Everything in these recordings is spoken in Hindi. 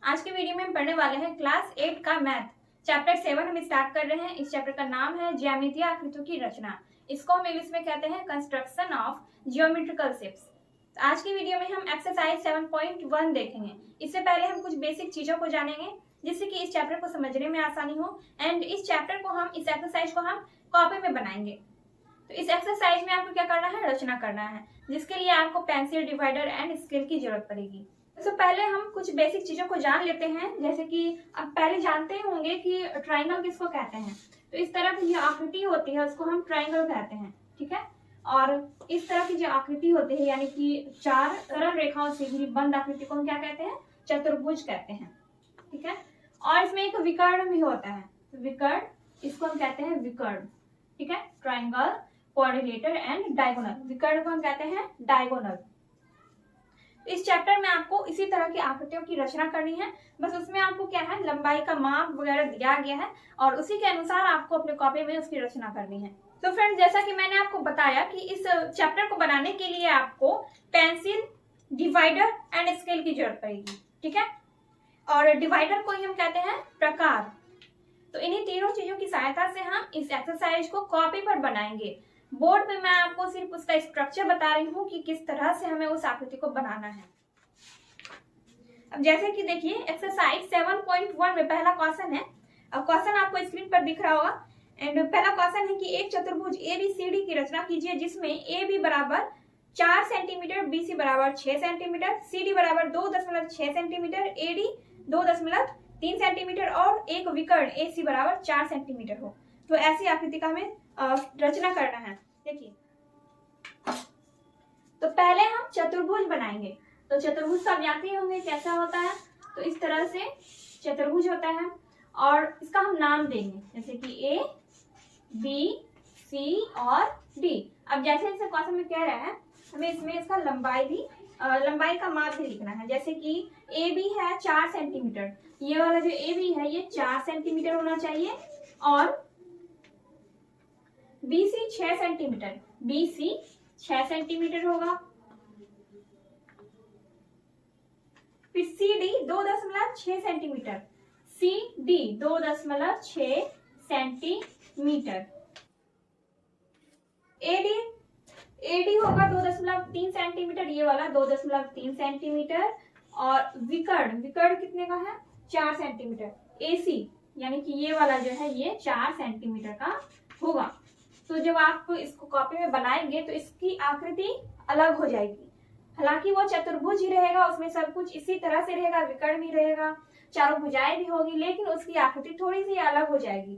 आज के वीडियो में हम पढ़ने वाले हैं क्लास 8 का मैथ चैप्टर 7 हम स्टार्ट कर रहे हैं। इस चैप्टर का नाम है ज्यामितीय आकृतियों की रचना। इसको हम इंग्लिश में कहते हैं कंस्ट्रक्शन ऑफ जियोमेट्रिकल शेप्स। आज की वीडियो में हम एक्सरसाइज 7.1 देखेंगे। इससे पहले हम कुछ बेसिक चीजों को जानेंगे जिससे कि इस चैप्टर को समझने में आसानी हो। एंड इस चैप्टर को हम इस एक्सरसाइज को हम कॉपी में बनाएंगे। तो इस एक्सरसाइज में आपको क्या करना है, रचना करना है, जिसके लिए आपको पेंसिल, डिवाइडर एंड स्केल की जरूरत पड़ेगी। तो पहले हम कुछ बेसिक चीजों को जान लेते हैं। जैसे कि आप पहले जानते होंगे कि ट्राइंगल किसको कहते हैं। तो इस तरह की जो आकृति होती है उसको हम ट्राइंगल कहते हैं, ठीक है। और इस तरह की जो आकृति होती है यानी कि चार सरल रेखाओं से घिरी बंद आकृति को हम क्या कहते हैं, चतुर्भुज कहते हैं, ठीक है। और इसमें एक विकर्ण भी होता है, विकर्ण, इसको हम कहते हैं विकर्ण, ठीक है। Triangle, quadrilateral and diagonal. विकर्ण को हम कहते हैं डायगोनल। इस चैप्टर में आपको इसी तरह की आकृतियों की रचना करनी है। बस उसमें आपको क्या है, लंबाई का माप वगैरह दिया गया है और उसी के अनुसार आपको अपने कॉपी में उसकी रचना करनी है। तो फ्रेंड्स, जैसा कि मैंने आपको बताया कि इस चैप्टर को बनाने के लिए आपको पेंसिल, डिवाइडर एंड स्केल की जरूरत पड़ेगी, ठीक है। और डिवाइडर को ही हम कहते हैं प्रकार। तो इन्हीं तीनों चीजों की सहायता से हम इस एक्सरसाइज को कॉपी पर बनाएंगे। बोर्ड पे मैं आपको सिर्फ उसका स्ट्रक्चर बता रही हूँ कि किस तरह से हमें उस आकृति को बनाना है। अब जैसे कि देखिए एक्सरसाइज 7.1 में पहला क्वेश्चन है। अब क्वेश्चन आपको स्क्रीन पर दिख रहा होगा। एंड पहला क्वेश्चन है कि एक चतुर्भुज ABCD की रचना कीजिए जिसमें AB बराबर 4 सेंटीमीटर, BC बराबर 6 सेंटीमीटर, CD बराबर 2.6 सेंटीमीटर, AD 2.3 सेंटीमीटर और एक विकर्ण AC बराबर 4 सेंटीमीटर हो। तो ऐसी आकृति का हमें रचना करना है। देखिए, तो पहले हम चतुर्भुज बनाएंगे। तो चतुर्भुज का ज्ञात ही होंगे कैसा होता है। तो इस तरह से चतुर्भुज होता है और इसका हम नाम देंगे जैसे कि A, B, C और D। अब जैसे जैसे क्वेश्चन में कह रहा है हमें इसमें इसका लंबाई का माप भी लिखना है। जैसे कि AB है 4 सेंटीमीटर, ये वाला जो AB है ये 4 सेंटीमीटर होना चाहिए और BC 6 सेंटीमीटर, BC 6 सेंटीमीटर होगा। फिर CD 2.6 centimetre, CD 2.6 centimetre. AD होगा 2.3 सेंटीमीटर, ये वाला 2.3 सेंटीमीटर। और विकर्ण कितने का है, 4 सेंटीमीटर। AC यानी कि ये वाला जो है ये 4 सेंटीमीटर का होगा। तो जब आप इसको कॉपी में बनाएंगे तो इसकी आकृति अलग हो जाएगी। हालांकि वो चतुर्भुज ही रहेगा, उसमें सब कुछ इसी तरह से रहेगा, विकर्ण भी रहेगा, चारों भुजाएं भी होगी, लेकिन उसकी आकृति थोड़ी सी अलग हो जाएगी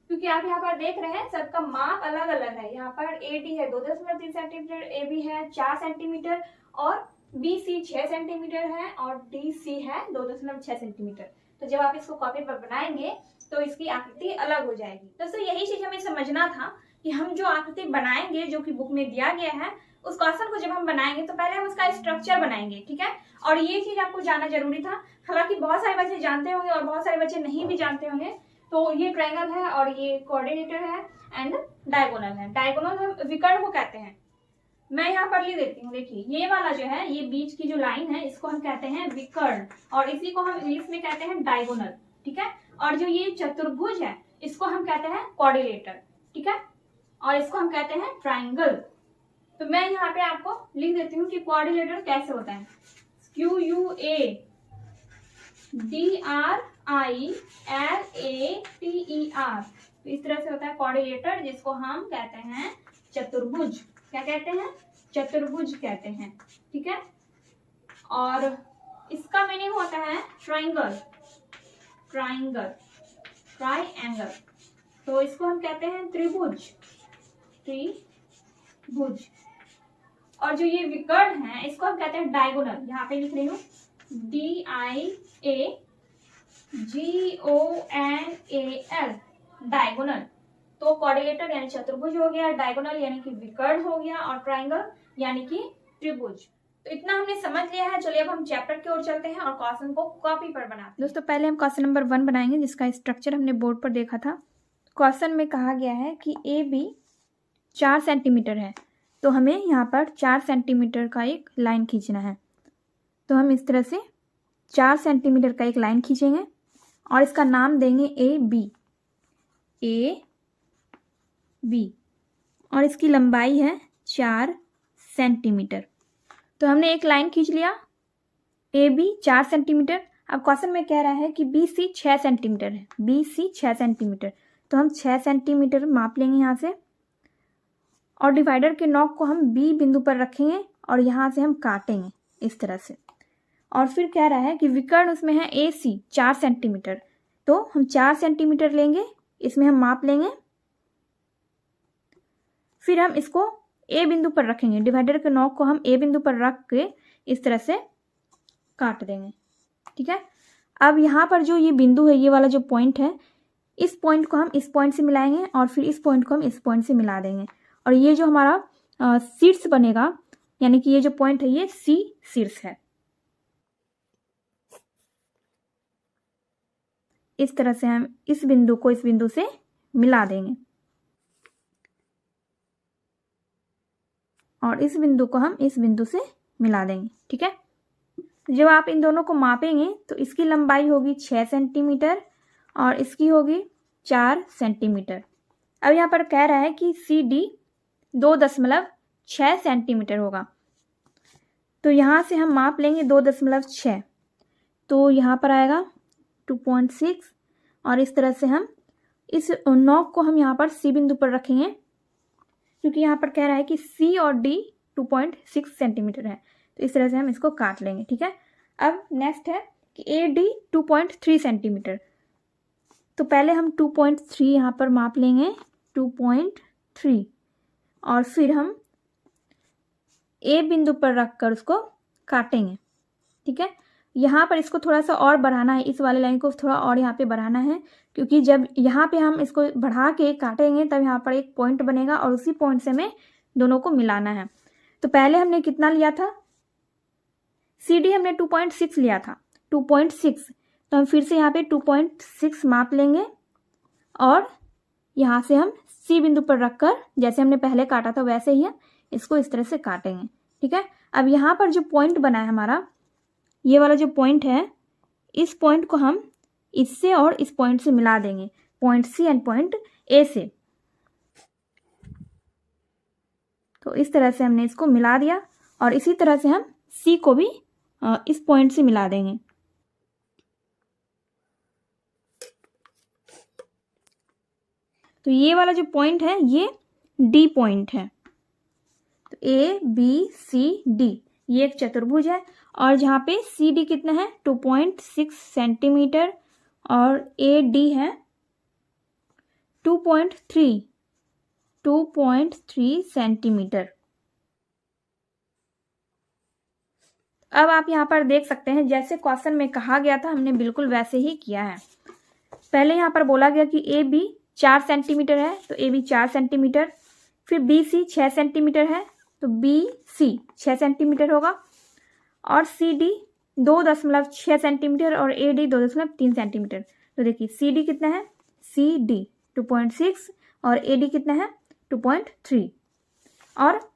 क्योंकि आप यहाँ पर देख रहे हैं सबका माप अलग अलग है। यहाँ पर AD है 2.3 सेंटीमीटर, AB है 4 सेंटीमीटर और BC 6 सेंटीमीटर है और DC है 2.6 सेंटीमीटर। तो जब आप इसको कॉपी पर बनाएंगे तो इसकी आकृति अलग हो जाएगी। दोस्तों, यही चीज हमें समझना था कि हम जो आकृति बनाएंगे जो कि बुक में दिया गया है उस क्वेश्चन को जब हम बनाएंगे तो पहले हम उसका स्ट्रक्चर बनाएंगे, ठीक है। और ये चीज आपको जानना जरूरी था। हालांकि बहुत सारे बच्चे जानते होंगे और बहुत सारे बच्चे नहीं भी जानते होंगे। तो ये ट्रायंगल है और ये कोऑर्डिनेटर है एंड डायगोनल है। डायगोनल हम विकर्ण को कहते हैं। मैं यहाँ पर लिख देती हूँ। देखिए, ये वाला जो है, ये बीच की जो लाइन है इसको हम कहते हैं विकर्ण और इसी को हम इंग्लिश में कहते हैं डायगोनल, ठीक है। और जो ये चतुर्भुज है इसको हम कहते हैं क्वाड्रिलेटर, ठीक है। और इसको हम कहते हैं ट्राइंगल। तो मैं यहाँ पे आपको लिख देती हूँ कि क्वाड्रिलेटर कैसे होता है। QUADRILATER। तो इस तरह से होता है क्वाड्रिलेटर, जिसको हम कहते हैं चतुर्भुज। क्या कहते हैं, चतुर्भुज कहते हैं, ठीक है। और इसका मीनिंग होता है ट्राइंगल, ट्राइंगल। तो इसको हम कहते हैं त्रिभुज। और जो ये विकर्ण है इसको हम कहते हैं डायगोनल। यहाँ पे लिख रही हूँ DIAGONAL, डायगोनल। तो क्वाड्रिलेटर यानी चतुर्भुज हो गया, डायगोनल यानी कि विकर्ण हो गया और ट्राइंगल यानी कि त्रिभुज। तो इतना हमने समझ लिया है। चलिए अब हम चैप्टर की ओर चलते हैं और क्वेश्चन को कॉपी पर बनाते हैं। दोस्तों, पहले हम क्वेश्चन नंबर 1 बनाएंगे जिसका स्ट्रक्चर हमने बोर्ड पर देखा था। क्वेश्चन में कहा गया है कि AB 4 सेंटीमीटर है, तो हमें यहाँ पर 4 सेंटीमीटर का एक लाइन खींचना है। तो हम इस तरह से 4 सेंटीमीटर का एक लाइन खींचेंगे और इसका नाम देंगे ए बी और इसकी लंबाई है 4 सेंटीमीटर। तो हमने एक लाइन खींच लिया ए बी 4 सेंटीमीटर। अब क्वेश्चन में कह रहा है कि बी सी 6 सेंटीमीटर है, बी सी 6 सेंटीमीटर, तो हम 6 सेंटीमीटर माप लेंगे यहाँ से और डिवाइडर के नॉक को हम बी बिंदु पर रखेंगे और यहाँ से हम काटेंगे इस तरह से। और फिर कह रहा है कि विकर्ण उसमें है ए सी 4 सेंटीमीटर, तो हम 4 सेंटीमीटर लेंगे, इसमें हम माप लेंगे, फिर हम इसको ए बिंदु पर रखेंगे, डिवाइडर के नॉक को हम ए बिंदु पर रख के इस तरह से काट देंगे। ठीक है, अब यहाँ पर जो ये बिंदु है, ये वाला जो पॉइंट है, इस पॉइंट को हम इस पॉइंट से मिलाएंगे और फिर इस पॉइंट को हम इस पॉइंट से मिला देंगे और ये जो हमारा शीर्ष बनेगा, यानी कि ये जो पॉइंट है ये सी शीर्ष है। इस तरह से हम इस बिंदु को इस बिंदु से मिला देंगे और इस बिंदु को हम इस बिंदु से मिला देंगे। ठीक है, जब आप इन दोनों को मापेंगे तो इसकी लंबाई होगी 6 सेंटीमीटर और इसकी होगी 4 सेंटीमीटर। अब यहाँ पर कह रहा है कि सी डी 2.6 सेंटीमीटर होगा, तो यहाँ से हम माप लेंगे 2.6, तो यहाँ पर आएगा 2.6 और इस तरह से हम इस नॉक को हम यहाँ पर सी बिंदु पर रखेंगे, क्योंकि यहाँ पर कह रहा है कि सी और डी 2.6 सेंटीमीटर है, तो इस तरह से हम इसको काट लेंगे। ठीक है, अब नेक्स्ट है कि ए डी 2.3 सेंटीमीटर, तो पहले हम 2.3 यहाँ पर माप लेंगे, 2.3, और फिर हम ए बिंदु पर रखकर उसको काटेंगे। ठीक है, यहाँ पर इसको थोड़ा सा और बढ़ाना है, इस वाले लाइन को थोड़ा और यहाँ पे बढ़ाना है, क्योंकि जब यहाँ पे हम इसको बढ़ा के काटेंगे तब यहाँ पर एक पॉइंट बनेगा और उसी पॉइंट से हमें दोनों को मिलाना है। तो पहले हमने कितना लिया था, सी डी हमने 2.6 लिया था, 2.6, तो हम फिर से यहाँ पे 2.6 माप लेंगे और यहाँ से हम सी बिंदु पर रखकर, जैसे हमने पहले काटा था वैसे ही है, इसको इस तरह से काटेंगे। ठीक है, अब यहाँ पर जो पॉइंट बना है हमारा, ये वाला जो पॉइंट है, इस पॉइंट को हम इससे और इस पॉइंट से मिला देंगे, point C and point A से। तो इस तरह से हमने इसको मिला दिया और इसी तरह से हम सी को भी इस पॉइंट से मिला देंगे। तो ये वाला जो पॉइंट है ये डी पॉइंट है, तो ए बी सी डी ये एक चतुर्भुज है और जहाँ पे सी डी कितना है 2.6 सेंटीमीटर और ए डी है 2.3 सेंटीमीटर। अब आप यहाँ पर देख सकते हैं जैसे क्वेश्चन में कहा गया था हमने बिल्कुल वैसे ही किया है। पहले यहाँ पर बोला गया कि ए बी 4 सेंटीमीटर है, तो ए बी 4 सेंटीमीटर, फिर बी सी 6 सेंटीमीटर है, तो बी सी 6 सेंटीमीटर होगा, और सी डी 2.6 सेंटीमीटर और ए डी 2.3 सेंटीमीटर। तो देखिए सी डी कितना है, सी डी 2.6 और ए डी कितना है 2.3, और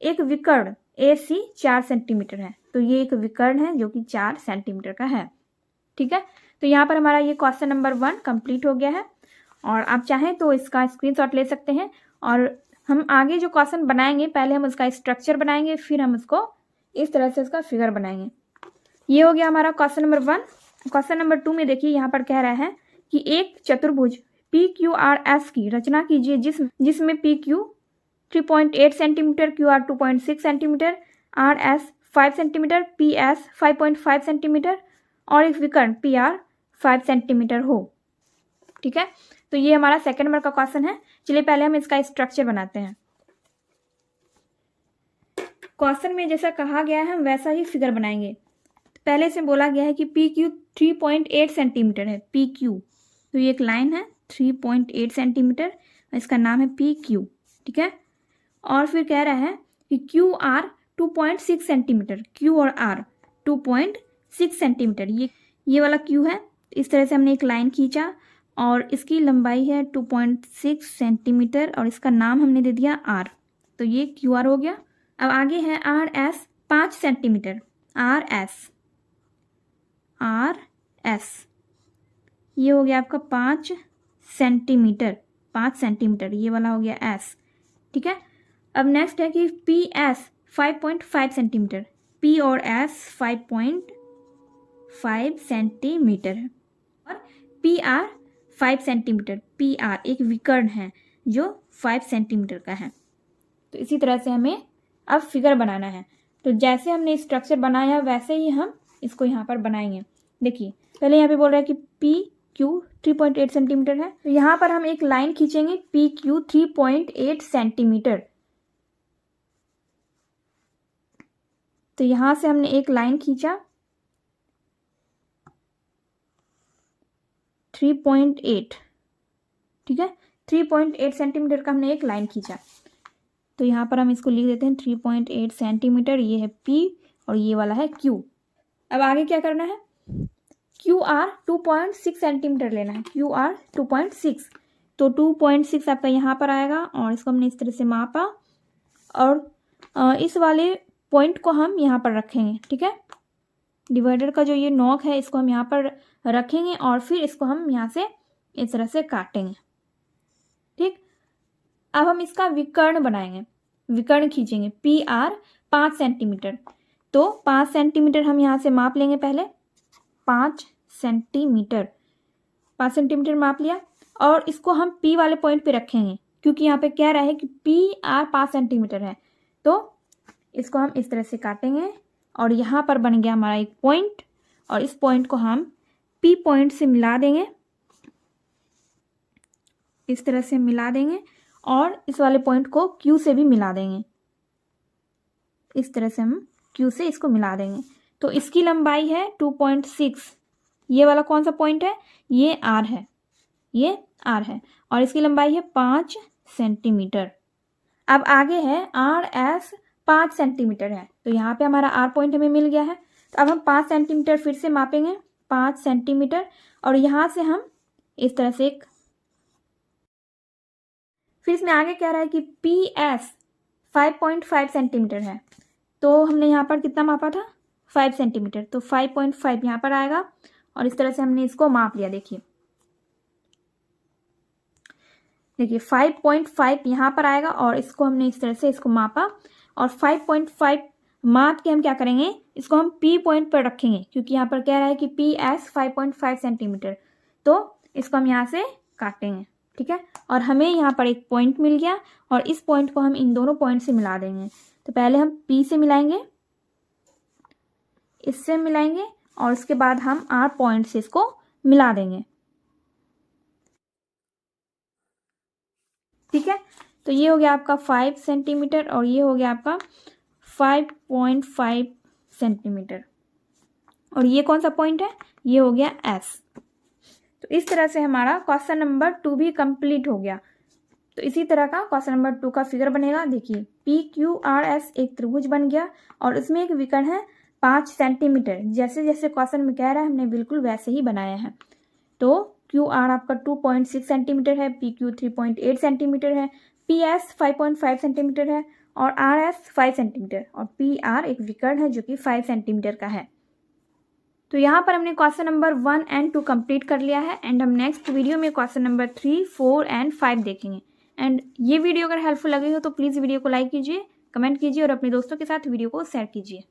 एक विकर्ण ए सी 4 सेंटीमीटर है, तो ये एक विकर्ण है जो कि 4 सेंटीमीटर का है। ठीक है, तो यहाँ पर हमारा ये क्वेश्चन नंबर 1 कंप्लीट हो गया है और आप चाहें तो इसका स्क्रीनशॉट ले सकते हैं और हम आगे जो क्वेश्चन बनाएंगे पहले हम उसका स्ट्रक्चर बनाएंगे, फिर हम उसको इस तरह से उसका फिगर बनाएंगे। ये हो गया हमारा क्वेश्चन नंबर 1। क्वेश्चन नंबर 2 में देखिए यहाँ पर कह रहा है कि एक चतुर्भुज पी क्यू आर एस की रचना कीजिए जिसमें P Q 3.8 centimetre, Q R 2.6 centimetre, R S 5 centimetre, P S 5.5 centimetre और एक विकर्ण पी आर 5 सेंटीमीटर हो। ठीक है, तो ये हमारा सेकंड नंबर का क्वेश्चन है। चलिए पहले हम इसका स्ट्रक्चर बनाते हैं। क्वेश्चन में जैसा कहा गया है हम वैसा ही फिगर बनाएंगे। पहले से बोला गया है कि पी क्यू 3.8 सेंटीमीटर है, पी क्यू, तो ये एक लाइन है 3.8 सेंटीमीटर, इसका नाम है पी क्यू। ठीक है, और फिर कह रहा है कि क्यू आर 2.6 सेंटीमीटर, क्यू और आर 2.6 सेंटीमीटर, ये वाला क्यू है। इस तरह से हमने एक लाइन खींचा और इसकी लंबाई है 2.6 सेंटीमीटर और इसका नाम हमने दे दिया आर, तो ये क्यू आर हो गया। अब आगे है R S 5 centimetre, R S RS, ये हो गया आपका 5 सेंटीमीटर, 5 सेंटीमीटर, ये वाला हो गया S, ठीक है। अब नेक्स्ट है कि PS 5.5 सेंटीमीटर, P और S 5.5 सेंटीमीटर है, और PR 5 सेंटीमीटर, PR एक विकर्ण है जो 5 सेंटीमीटर का है। तो इसी तरह से हमें अब फिगर बनाना है। तो जैसे हमने स्ट्रक्चर बनाया वैसे ही हम इसको यहाँ पर बनाएंगे। देखिए पहले यहाँ पे बोल रहा है कि PQ 3.8 सेंटीमीटर है, तो यहाँ पर हम एक लाइन खींचेंगे PQ 3.8 सेंटीमीटर। तो यहाँ से हमने एक लाइन खींचा 3.8, ठीक है, 3.8 सेंटीमीटर का हमने एक लाइन खींचा। तो यहाँ पर हम इसको लिख देते हैं 3.8 सेंटीमीटर, ये है P और ये वाला है Q। अब आगे क्या करना है, QR 2.6 सेंटीमीटर लेना है, QR 2.6। तो 2.6 आपका यहाँ पर आएगा और इसको हमने इस तरह से मापा और इस वाले पॉइंट को हम यहाँ पर रखेंगे, ठीक है। डिवाइडर का जो ये नॉक है इसको हम यहाँ पर रखेंगे और फिर इसको हम यहाँ से इस तरह से काटेंगे, ठीक। अब हम इसका विकर्ण बनाएंगे, विकर्ण खींचेंगे PR 5 सेंटीमीटर। तो 5 सेंटीमीटर हम यहाँ से माप लेंगे, पहले 5 सेंटीमीटर, 5 सेंटीमीटर माप लिया और इसको हम P वाले पॉइंट पे रखेंगे क्योंकि यहाँ पे कह रहा है कि PR 5 सेंटीमीटर है। तो इसको हम इस तरह से काटेंगे और यहाँ पर बन गया हमारा एक पॉइंट और इस पॉइंट को हम P पॉइंट से मिला देंगे, इस तरह से मिला देंगे और इस वाले पॉइंट को Q से भी मिला देंगे, इस तरह से हम Q से इसको मिला देंगे। तो इसकी लंबाई है 2.6, ये वाला कौन सा पॉइंट है, ये R है, ये R है और इसकी लंबाई है 5 सेंटीमीटर। अब आगे है RS 5 सेंटीमीटर है, तो यहाँ पे हमारा R पॉइंट हमें मिल गया है। तो अब हम 5 सेंटीमीटर फिर से मापेंगे, 5 सेंटीमीटर और यहाँ से हम इस तरह से एक, फिर इसमें आगे कह रहा है कि PS 5.5 सेंटीमीटर है, तो हमने यहाँ पर कितना मापा था 5 सेंटीमीटर, तो 5.5 यहाँ पर आएगा और इस तरह से हमने इसको माप लिया। देखिए 5.5 यहाँ पर आएगा और इसको हमने इस तरह से इसको मापा और 5.5 माप के हम क्या करेंगे, इसको हम P पॉइंट पर रखेंगे क्योंकि यहाँ पर कह रहा है कि PS 5.5 सेंटीमीटर। तो इसको हम यहाँ से काटेंगे, ठीक है, और हमें यहाँ पर एक पॉइंट मिल गया और इस पॉइंट को हम इन दोनों पॉइंट से मिला देंगे। तो पहले हम P से मिलाएंगे, इससे मिलाएंगे और उसके बाद हम R पॉइंट से इसको मिला देंगे, ठीक है। तो ये हो गया आपका 5 सेंटीमीटर और ये हो गया आपका 5.5 सेंटीमीटर और ये कौन सा पॉइंट है, ये हो गया S। तो इस तरह से हमारा क्वेश्चन नंबर 2 भी कंप्लीट हो गया। तो इसी तरह का क्वेश्चन नंबर 2 का फिगर बनेगा। देखिए PQRS एक त्रिभुज बन गया और उसमें एक विकर्ण है 5 सेंटीमीटर, जैसे जैसे क्वेश्चन में कह रहा है हमने बिल्कुल वैसे ही बनाया है। तो QR आपका 2.6 सेंटीमीटर है, PQ 3.8 सेंटीमीटर है, PS 5.5 सेंटीमीटर है और RS 5 सेंटीमीटर और PR एक विकर्ण है जो कि 5 सेंटीमीटर का है। तो यहाँ पर हमने क्वेश्चन नंबर 1 एंड 2 कंप्लीट कर लिया है एंड हम नेक्स्ट वीडियो में क्वेश्चन नंबर 3, 4 एंड 5 देखेंगे। एंड ये वीडियो अगर हेल्पफुल लगी हो तो प्लीज़ वीडियो को लाइक कीजिए, कमेंट कीजिए और अपने दोस्तों के साथ वीडियो को शेयर कीजिए।